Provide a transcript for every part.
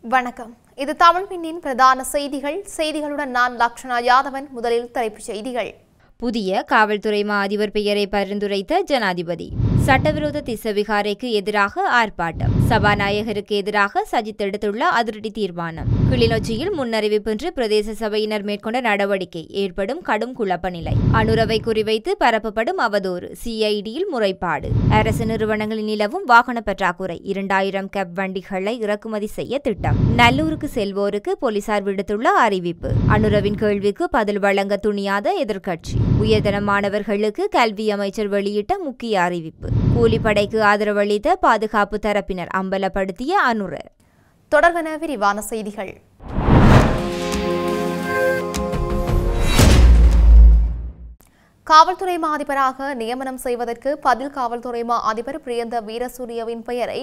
வணக்கம். இது தமிழ் பின்னின் பிரதான செய்திகளுடன் நான் லக்ஷனா யாதவன். முதலில் தலைப்புச் செய்திகள். புதிய காவல்துறை மா அதிபர் பெயரை பரிந்துரைத்த ஜனாதிபதி. சட்டவிரோத திஸ்ஸவிகாரைக்கு எதிராக ஆர்ப்பாட்டம். சபாநாயகருக்கு எதிராக சஜித் எடுத்துள்ள அதிரடி தீர்மானம். கிளிநொச்சியில் முன்னறிவிப்பின்றி பிரதேச சபையினர் மேற்கொண்ட நடவடிக்கை ஏற்படும் கடும் குழப்ப நிலை. அனுரவை குறிவைத்து பரப்பப்படும் அவதூறு. சிஐடியில் முறைப்பாடு. அரசு நிறுவனங்களில் நிலவும் வாகன பற்றாக்குறை. 2000 கேப் வண்டிகளை இறக்குமதி செய்ய திட்டம். நல்லூருக்கு செல்வோருக்கு போலீசார் விடுத்துள்ள அறிவிப்பு. அனுரவின் கேள்விக்கு பதில் வழங்க துணியாத எதிர்க்கட்சி. உயர்தர மாணவர்களுக்கு கல்வி அமைச்சர் வெளியிட்ட முக்கிய அறிவிப்பு. கூலிப்படைக்கு ஆதரவளித்த பாதுகாப்பு தரப்பினர் அம்பலப்படுத்திய அனுர. தொடர்பான விரிவான செய்திகள். காவல்துறை மா அதிபராக நியமனம் செய்வதற்கு பதில் காவல்துறை மா அதிபர் பிரியந்த வீரசூரியவின் பெயரை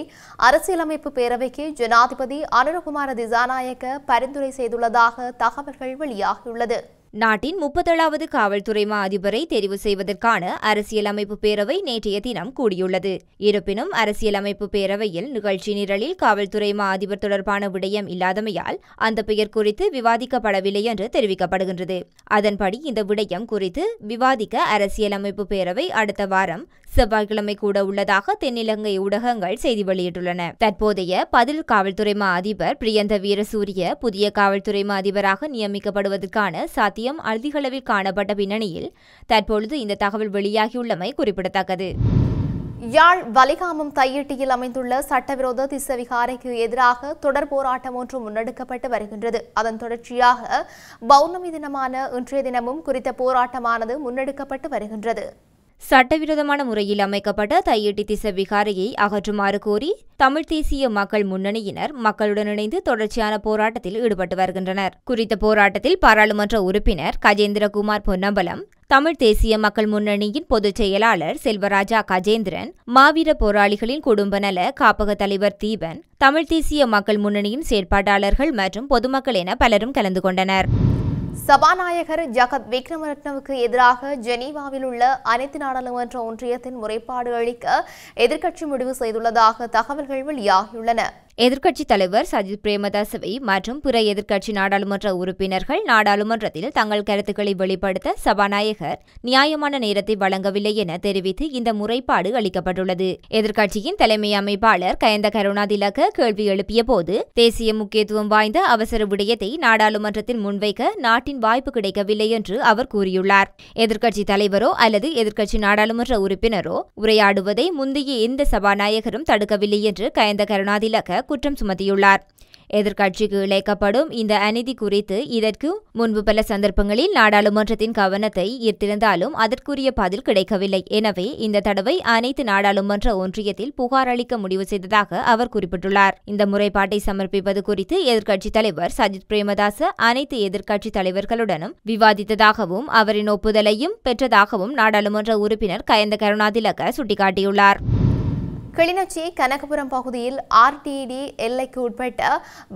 அரசியலமைப்பு பேரவைக்கு ஜனாதிபதி அனுரகுமார திசாநாயக்க பரிந்துரை செய்துள்ளதாக தகவல்கள் வெளியாகியுள்ளது. நாட்டின் 37வது காவல்துறை மா அதிபரை தெரிவு செய்வதற்கான அரசியலமைப்பு பேரவை நேற்றைய தினம் கூடியுள்ளது. இருப்பினும் அரசியலமைப்பு பேரவையில் நிகழ்ச்சி நிரலில் காவல்துறை மா அதிபர் தொடர்பான விடயம் இல்லாதமையால் அந்த பெயர் குறித்து விவாதிக்கப்படவில்லை என்று தெரிவிக்கப்படுகின்றது. அதன்படி இந்த விடயம் குறித்து விவாதிக்க அரசியலமைப்பு பேரவை அடுத்த வாரம் செவ்வாய்க்கிழமை கூட உள்ளதாக தென்னிலங்கை ஊடகங்கள் செய்தி வெளியிட்டுள்ளன. தற்போதைய பதில் காவல்துறை மா அதிபர் பிரியந்த வீரசூரிய புதிய காவல்துறை மா அதிபராக நியமிக்கப்படுவதற்கான சாத்தியம் அதிகளவில் காணப்பட்ட பின்னணியில் தற்பொழுது இந்த தகவல் வெளியாகியுள்ளமை குறிப்பிடத்தக்கது. யாழ் வலிகாமம் தையிட்டியில் அமைந்துள்ள சட்டவிரோத திஸ்ஸவிகாரைக்கு எதிராக தொடர் போராட்டம் ஒன்று முன்னெடுக்கப்பட்டு வருகின்றது. அதன் தொடர்ச்சியாக பௌர்ணமி தினமான இன்றைய தினமும் குறித்த போராட்டமானது முன்னெடுக்கப்பட்டு வருகின்றது. சட்டவிரோதமான முறையில் அமைக்கப்பட்ட தையிட்டி திஸ்ஸவிகாரையை அகற்றுமாறு கோரி தமிழ் தேசிய மக்கள் முன்னணியினர் மக்களுடன் இணைந்து தொடர்ச்சியான போராட்டத்தில் ஈடுபட்டு வருகின்றனர். குறித்த போராட்டத்தில் பாராளுமன்ற உறுப்பினர் கஜேந்திரகுமார் பொன்னம்பலம், தமிழ் தேசிய மக்கள் முன்னணியின் பொதுச் செயலாளர் செல்வராஜா கஜேந்திரன், மாவீர போராளிகளின் குடும்ப நல காப்பக தலைவர் தீபன், தமிழ் தேசிய மக்கள் முன்னணியின் செயற்பாட்டாளர்கள் மற்றும் பொதுமக்கள் என பலரும் கலந்து கொண்டனர். சபாநாயகர் ஜகத் விக்ரமரட்னவுக்கு எதிராக ஜெனீவாவில் உள்ள அனைத்து நாடாளுமன்ற ஒன்றியத்தின் முறைப்பாடு அளிக்க எதிர்க்கட்சி முடிவு செய்துள்ளதாக தகவல்கள் வெளியாகியுள்ளன. எதிர்க்கட்சித் தலைவர் சஜித் பிரேமதாசவை மற்றும் பிற எதிர்க்கட்சி நாடாளுமன்ற உறுப்பினர்கள் நாடாளுமன்றத்தில் தங்கள் கருத்துக்களை வெளிப்படுத்த சபாநாயகர் நியாயமான நேரத்தை வழங்கவில்லை என தெரிவித்து இந்த முறைப்பாடு அளிக்கப்பட்டுள்ளது. எதிர்க்கட்சியின் தலைமை அமைப்பாளர் கயந்த கருணாதிலக்க கேள்வி எழுப்பிய போது தேசிய முக்கியத்துவம் வாய்ந்த அவசர விடயத்தை நாடாளுமன்றத்தில் முன்வைக்க நாட்டின் வாய்ப்பு கிடைக்கவில்லை என்று அவர் கூறியுள்ளார். எதிர்க்கட்சித் தலைவரோ அல்லது எதிர்க்கட்சி நாடாளுமன்ற உறுப்பினரோ உரையாடுவதை முந்தைய எந்த சபாநாயகரும் தடுக்கவில்லை என்று கயந்த கருணாதிலக்க குற்றம் சுமத்தியுள்ளார். எதிர்க்கட்சிக்கு இழைக்கப்படும் இந்த அநீதி குறித்து இதற்கு முன்பு பல சந்தர்ப்பங்களில் நாடாளுமன்றத்தின் கவனத்தை ஈர்த்திருந்தாலும் அதற்குரிய பதில் கிடைக்கவில்லை. எனவே இந்த தடவை அனைத்து நாடாளுமன்ற ஒன்றியத்தில் புகார் அளிக்க முடிவு செய்ததாக அவர் குறிப்பிட்டுள்ளார். இந்த முறைப்பாட்டை சமர்ப்பிப்பது குறித்து எதிர்க்கட்சித் தலைவர் சஜித் பிரேமதாச அனைத்து எதிர்க்கட்சித் தலைவர்களுடனும் விவாதித்ததாகவும் அவரின் ஒப்புதலையும் பெற்றதாகவும் நாடாளுமன்ற உறுப்பினர் கயந்த கருணாதிலக்க சுட்டிக்காட்டியுள்ளார். கிளிநொச்சி கனகபுரம் பகுதியில் ஆர்டிடி எல்லைக்கு உட்பட்ட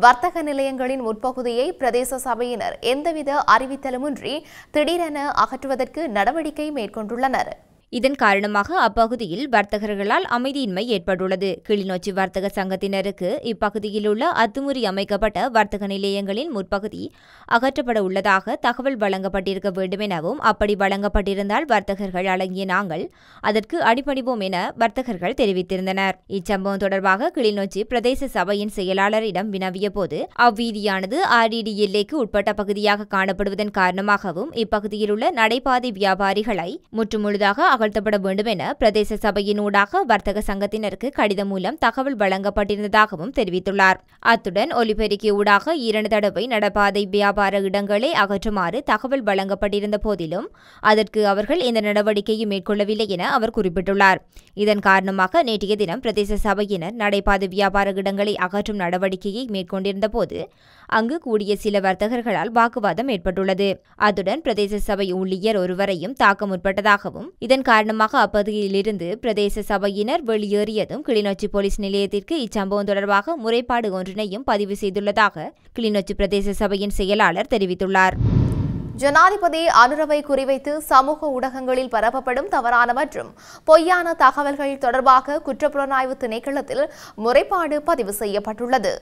வர்த்தக நிலையங்களின் முற்பகுதியை பிரதேச சபையினர் எந்தவித அறிவித்தலுமின்றி திடீரென அகற்றுவதற்கு நடவடிக்கை மேற்கொண்டுள்ளனர். இதன் காரணமாக அப்பகுதியில் வர்த்தகர்களால் அமைதியின்மை ஏற்பட்டுள்ளது. கிளிநொச்சி வர்த்தக சங்கத்தினருக்கு இப்பகுதியில் உள்ள அத்துமுறி அமைக்கப்பட்ட வர்த்தக நிலையங்களின் முற்பகுதி அகற்றப்பட உள்ளதாக தகவல் வழங்கப்பட்டிருக்க வேண்டும் எனவும் அப்படி வழங்கப்பட்டிருந்தால் வர்த்தகர்கள் அடங்கிய நாங்கள் அதற்கு அடிபணிவோம் என வர்த்தகர்கள் தெரிவித்திருந்தனர். இச்சம்பவம் தொடர்பாக கிளிநொச்சி பிரதேச சபையின் செயலாளரிடம் வினவிய போது அவ்வீதியானது ஆர்டிடி எல்லைக்கு உட்பட்ட பகுதியாக காணப்படுவதன் காரணமாகவும் இப்பகுதியில் உள்ள நடைபாதை வியாபாரிகளை முற்றுமுழுதாக அகழ்த்தப்பட வேண்டும் என பிரதேச சபையின் ஊடாக வர்த்தக சங்கத்தினருக்கு கடிதம் மூலம் தகவல் வழங்கப்பட்டிருந்ததாகவும் தெரிவித்துள்ளார். அத்துடன் ஒலிபெருக்கி ஊடாக 2 தடவை நடப்பாதை வியாபார இடங்களை அகற்றுமாறு தகவல் வழங்கப்பட்டிருந்த போதிலும் அதற்கு அவர்கள் எந்த நடவடிக்கையும் மேற்கொள்ளவில்லை என அவர் குறிப்பிட்டுள்ளார். இதன் காரணமாக நேற்றைய தினம் பிரதேச சபையினர் நடைபாதை வியாபார இடங்களை அகற்றும் நடவடிக்கையை மேற்கொண்டிருந்த போது அங்கு கூடிய சில வர்த்தகர்களால் வாக்குவாதம் ஏற்பட்டுள்ளது. அத்துடன் பிரதேச சபை ஊழியர் ஒருவரையும் தாக்க முற்பட்டதாகவும் இதன் காரணமாக அப்பகுதியிலிருந்து பிரதேச சபையினர் வெளியேறியதும் கிளிநொச்சி போலீஸ் நிலையத்திற்கு இச்சம்பவம் தொடர்பாக முறைப்பாடு ஒன்றினையும் பதிவு செய்துள்ளதாக கிளிநொச்சி பிரதேச சபையின் செயலாளர் தெரிவித்துள்ளார். ஜனாதிபதி அனுரவை குறிவைத்து சமூக ஊடகங்களில் பரப்பப்படும் தவறான மற்றும் பொய்யான தகவல்கள் தொடர்பாக குற்றப்புலனாய்வு திணைக்களத்தில் முறைப்பாடு பதிவு செய்யப்பட்டுள்ளது.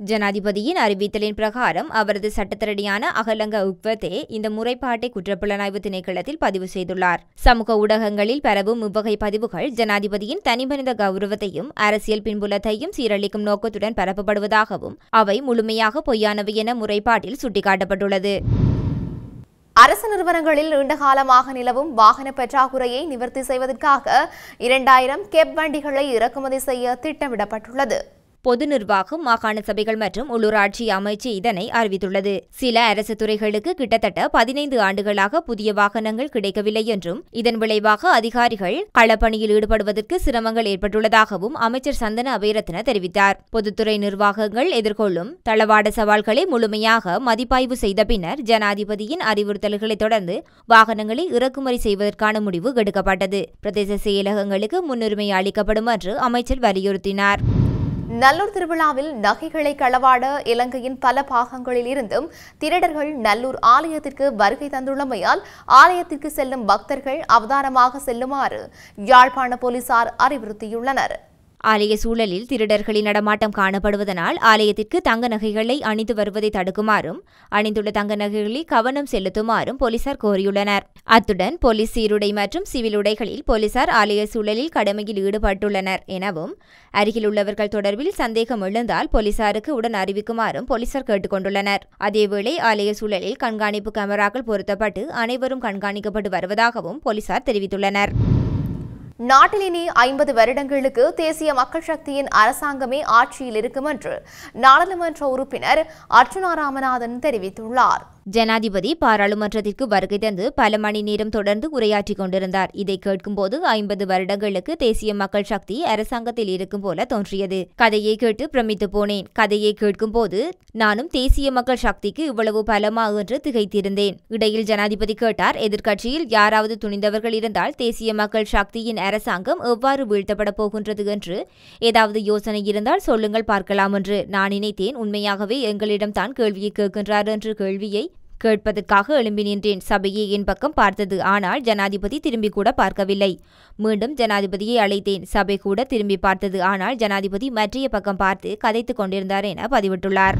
ஜனாதிபதியின் அறிவித்தலின் பிரகாரம் அவரது சட்டத்திரடியான அகலங்க உக்வத்தே இந்த முறைப்பாட்டை குற்றப்புலனாய்வு திணைக்களத்தில் பதிவு செய்துள்ளார். சமூக ஊடகங்களில் பரவும் இவ்வகை பதிவுகள் ஜனாதிபதியின் தனிமனித கௌரவத்தையும் அரசியல் பின்புலத்தையும் சீரழிக்கும் நோக்கத்துடன் பரப்பப்படுவதாகவும் அவை முழுமையாக பொய்யானவை என முறைப்பாட்டில் சுட்டிக்காட்டப்பட்டுள்ளது. அரசு நிறுவனங்களில் நீண்டகாலமாக நிலவும் வாகன பற்றாக்குறையை நிவர்த்தி செய்வதற்காக 2000 கெப் வண்டிகளை இறக்குமதி செய்ய திட்டமிடப்பட்டுள்ளது. பொது நிர்வாகம், மாகாண சபைகள் மற்றும் உள்ளூராட்சி அமைச்சு இதனை அறிவித்துள்ளது. சில அரசு துறைகளுக்கு கிட்டத்தட்ட 15 ஆண்டுகளாக புதிய வாகனங்கள் கிடைக்கவில்லை என்றும் இதன் விளைவாக அதிகாரிகள் களப்பணியில் ஈடுபடுவதற்கு சிரமங்கள் ஏற்பட்டுள்ளதாகவும் அமைச்சர் சந்தன அபேரத்ன தெரிவித்தார். பொதுத்துறை நிர்வாகங்கள் எதிர்கொள்ளும் தளவாட சவால்களை முழுமையாக மதிப்பாய்வு செய்த பின்னர் ஜனாதிபதியின் அறிவுறுத்தல்களை தொடர்ந்து வாகனங்களை இறக்குமதி செய்வதற்கான முடிவு எடுக்கப்பட்டது. பிரதேச செயலகங்களுக்கு முன்னுரிமை அளிக்கப்படும் என்று அமைச்சர் வலியுறுத்தினார். நல்லூர் திருவிழாவில் நகைகளை களவாட இலங்கையின் பல பாகங்களில் இருந்தும் திருடர்கள் நல்லூர் ஆலயத்திற்கு வருகை தந்துள்ளமையால் ஆலயத்திற்கு செல்லும் பக்தர்கள் அவதானமாக செல்லுமாறு யாழ்ப்பாண போலீசார் அறிவுறுத்தியுள்ளனர். ஆலய சூழலில் திருடர்களின் நடமாட்டம் காணப்படுவதனால் ஆலயத்திற்கு தங்க நகைகளை அணிந்து வருவதை தடுக்குமாறும் அணிந்துள்ள தங்க நகைகளில் கவனம் செலுத்துமாறும் போலீசார் கோரியுள்ளனர். அத்துடன் போலீஸ் சீருடை மற்றும் சிவில் உடைகளில் போலீசார் ஆலய சூழலில் கடமையில் ஈடுபட்டுள்ளனர் எனவும் அருகில் உள்ளவர்கள் தொடர்பில் சந்தேகம் எழுந்தால் போலீசாருக்கு உடன் அறிவிக்குமாறும் போலீசார் கேட்டுக் கொண்டுள்ளனர். அதேவேளை ஆலய சூழலில் கண்காணிப்பு கேமராக்கள் பொருத்தப்பட்டு அனைவரும் கண்காணிக்கப்பட்டு வருவதாகவும் போலீசார் தெரிவித்துள்ளனர். நாட்டில் இனி 50 வருடங்களுக்கு தேசிய மக்கள் சக்தியின் அரசாங்கமே ஆட்சியில் இருக்கும் என்று நாடாளுமன்ற உறுப்பினர் அர்ச்சுனா ராமநாதன் தெரிவித்துள்ளார். ஜனாதிபதி பாராளுமன்றத்திற்கு வருகை தந்து பல மணி நேரம் தொடர்ந்து உரையாற்றிக் கொண்டிருந்தார். இதை கேட்கும்போது 50 வருடங்களுக்கு தேசிய மக்கள் சக்தி அரசாங்கத்தில் இருக்கும் போல தோன்றியது. கதையை கேட்டு பிரமித்து போனேன். கதையை கேட்கும்போது நானும் தேசிய மக்கள் சக்திக்கு இவ்வளவு பலமா என்று திகைத்திருந்தேன். இடையில் ஜனாதிபதி கேட்டார், எதிர்க்கட்சியில் யாராவது துணிந்தவர்கள் இருந்தால் தேசிய மக்கள் சக்தியின் அரசாங்கம் எவ்வாறு வீழ்த்தப்பட போகின்றது என்று ஏதாவது யோசனை இருந்தால் சொல்லுங்கள் பார்க்கலாம் என்று. நான் நினைத்தேன், உண்மையாகவே எங்களிடம் தான் கேள்வியை கேட்கின்றார் என்று. கேள்வியை கேட்பதற்காக எழும்பி நின்றேன். சபையே என் பக்கம் பார்த்தது. ஆனால் ஜனாதிபதி திரும்பி கூட பார்க்கவில்லை. மீண்டும் ஜனாதிபதியை அழைத்தேன். சபை கூட திரும்பி பார்த்தது. ஆனால் ஜனாதிபதி மற்றைய பக்கம் பார்த்து கதைத்துக் கொண்டிருந்தார் என பதிவிட்டுள்ளார்.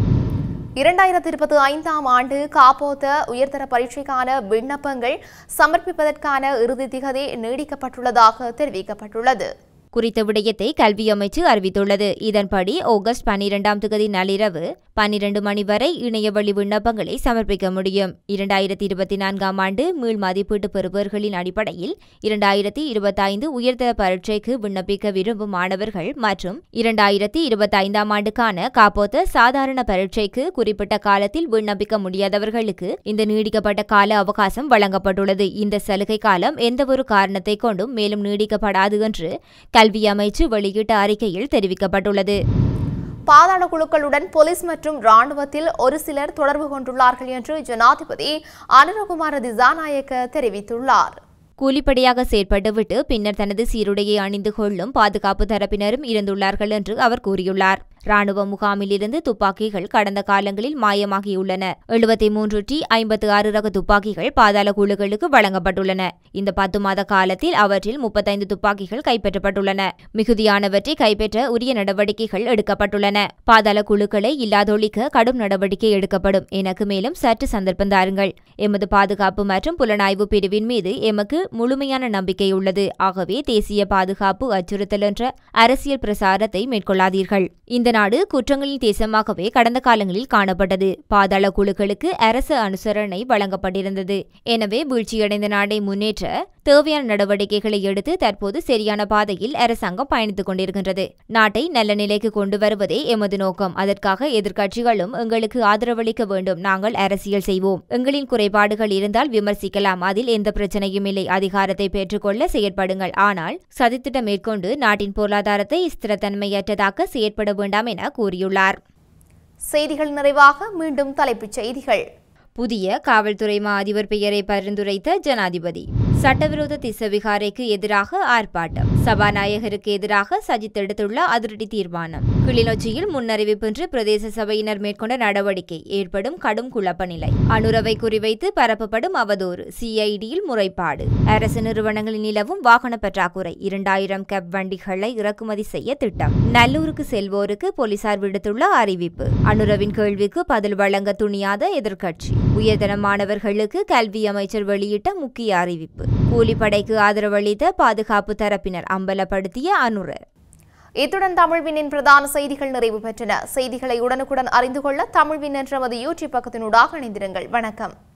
2025ஆம் ஆண்டு காப்போத்த உயர்தர பரீட்சைக்கான விண்ணப்பங்கள் சமர்ப்பிப்பதற்கான இறுதி திகதி நீடிக்கப்பட்டுள்ளதாக தெரிவிக்கப்பட்டுள்ளது. குறித்த விடயத்தை கல்வி அமைச்சு அறிவித்துள்ளது. இதன்படி ஆகஸ்ட் 12ஆம் தேதி நள்ளிரவு 12 மணி வரை இணையவழி விண்ணப்பங்களை சமர்ப்பிக்க முடியும். 2024ஆம் ஆண்டு மீள் மதிப்பீட்டு பெறுபவர்களின் அடிப்படையில் 2025 உயர்தர பரீட்சைக்கு விண்ணப்பிக்க விரும்பும் மாணவர்கள் மற்றும் 2025ஆம் ஆண்டுக்கான காப்போத்த சாதாரண பரீட்சைக்கு குறிப்பிட்ட காலத்தில் விண்ணப்பிக்க முடியாதவர்களுக்கு இந்த நீடிக்கப்பட்ட கால அவகாசம் வழங்கப்பட்டுள்ளது. இந்த சலுகை காலம் எந்தவொரு காரணத்தை கொண்டும் மேலும் நீடிக்கப்படாது என்று கல்வி அமைச்சு வெளியிட்ட அறிக்கையில் தெரிவிக்கப்பட்டுள்ளது. பாதாள குழுக்களுடன் போலீஸ் மற்றும் ராணுவத்தில் ஒரு சிலர் தொடர்பு கொண்டுள்ளார்கள் என்று ஜனாதிபதி அனுரகுமார திசாநாயக்க தெரிவித்துள்ளார். கூலிப்படையாக செயற்பட்டுவிட்டு பின்னர் தனது சீருடையை அணிந்து கொள்ளும் பாதுகாப்பு தரப்பினரும் இருந்துள்ளார்கள் என்று அவர் கூறியுள்ளார். ராணுவ முகாமில் இருந்து துப்பாக்கிகள் கடந்த காலங்களில் மாயமாகியுள்ளன. 73 T56 ரக துப்பாக்கிகள் பாதாள குழுக்களுக்கு வழங்கப்பட்டுள்ளன. இந்த 10 மாத காலத்தில் அவற்றில் 35 துப்பாக்கிகள் கைப்பற்றப்பட்டுள்ளன. மிகுதியானவற்றை கைப்பற்ற உரிய நடவடிக்கைகள் எடுக்கப்பட்டுள்ளன. பாதாள குழுக்களை இல்லாதொழிக்க கடும் நடவடிக்கை எடுக்கப்படும். எனக்கு மேலும் சற்று சந்தர்ப்பம் தாருங்கள். எமது பாதுகாப்பு மற்றும் புலனாய்வு பிரிவின் மீது எமக்கு முழுமையான நம்பிக்கை உள்ளது. ஆகவே தேசிய பாதுகாப்பு அச்சுறுத்தல் என்ற அரசியல் பிரசாரத்தை மேற்கொள்ளாதீர்கள். இந்த நாடு குற்றங்களின் தேசமாகவே கடந்த காலங்களில் காணப்பட்டது. பாதாள குழுக்களுக்கு அரசு அனுசரணை வழங்கப்பட்டிருந்தது. எனவே வீழ்ச்சியடைந்த நாட்டை முன்னேற்ற தேவையான நடவடிக்கைகளை எடுத்து தற்போது சரியான பாதையில் அரசாங்கம் பயணித்துக் கொண்டிருக்கின்றது. நாட்டை நல்ல நிலைக்கு கொண்டு வருவதே எமது நோக்கம். அதற்காக எதிர்க்கட்சிகளும் எங்களுக்கு ஆதரவளிக்க வேண்டும். நாங்கள் அரசியல் செய்வோம். எங்களின் குறைபாடுகள் இருந்தால் விமர்சிக்கலாம். அதில் எந்த பிரச்சனையும் இல்லை. அதிகாரத்தை பெற்றுக்கொள்ள செயற்படுங்கள். ஆனால் சதித்திட்டம் மேற்கொண்டு நாட்டின் பொருளாதாரத்தை ஸ்திரத்தன்மையற்றதாக்க செயற்பட வேண்டாம் என கூறியுள்ளார். செய்திகள் நிறைவாக மீண்டும் தலைப்புச் செய்திகள். புதிய காவல்துறை மா அதிபர் பெயரை பரிந்துரைத்த ஜனாதிபதி. சட்டவிரோத திஸ்ஸவிகாரைக்கு எதிராக ஆர்ப்பாட்டம். சபாநாயகருக்கு எதிராக சஜித் எடுத்துள்ள அதிரடி தீர்மானம். கிளிநொச்சியில் முன்னறிவிப்பின்றி பிரதேச சபையினர் மேற்கொண்ட நடவடிக்கை ஏற்படும் கடும் குழப்ப நிலை. அனுரவை குறிவைத்து பரப்பப்படும் அவதூறு. சிஐடியில் முறைப்பாடு. அரசு நிறுவனங்களில் நிலவும் வாகன பற்றாக்குறை. 2000 கேப் வண்டிகளை இறக்குமதி செய்ய திட்டம். நல்லூருக்கு செல்வோருக்கு போலீசார் விடுத்துள்ள அறிவிப்பு. அனுரவின் கேள்விக்கு பதில் வழங்க துணியாத எதிர்க்கட்சி. உயர்தர மாணவர்களுக்கு கல்வி அமைச்சர் வெளியிட்ட முக்கிய அறிவிப்பு. கூலிப்படைக்கு ஆதரவளித்த பாதுகாப்பு தரப்பினர் அம்பலப்படுத்திய அனுரர். இத்துடன் தமிழ்வினின் பிரதான செய்திகள் நிறைவு பெற்றன. செய்திகளை உடனுக்குடன் அறிந்து கொள்ள தமிழ்வின் என்ற நமது யூடியூப் பக்கத்தினூடாக இணைந்திருங்கள். வணக்கம்.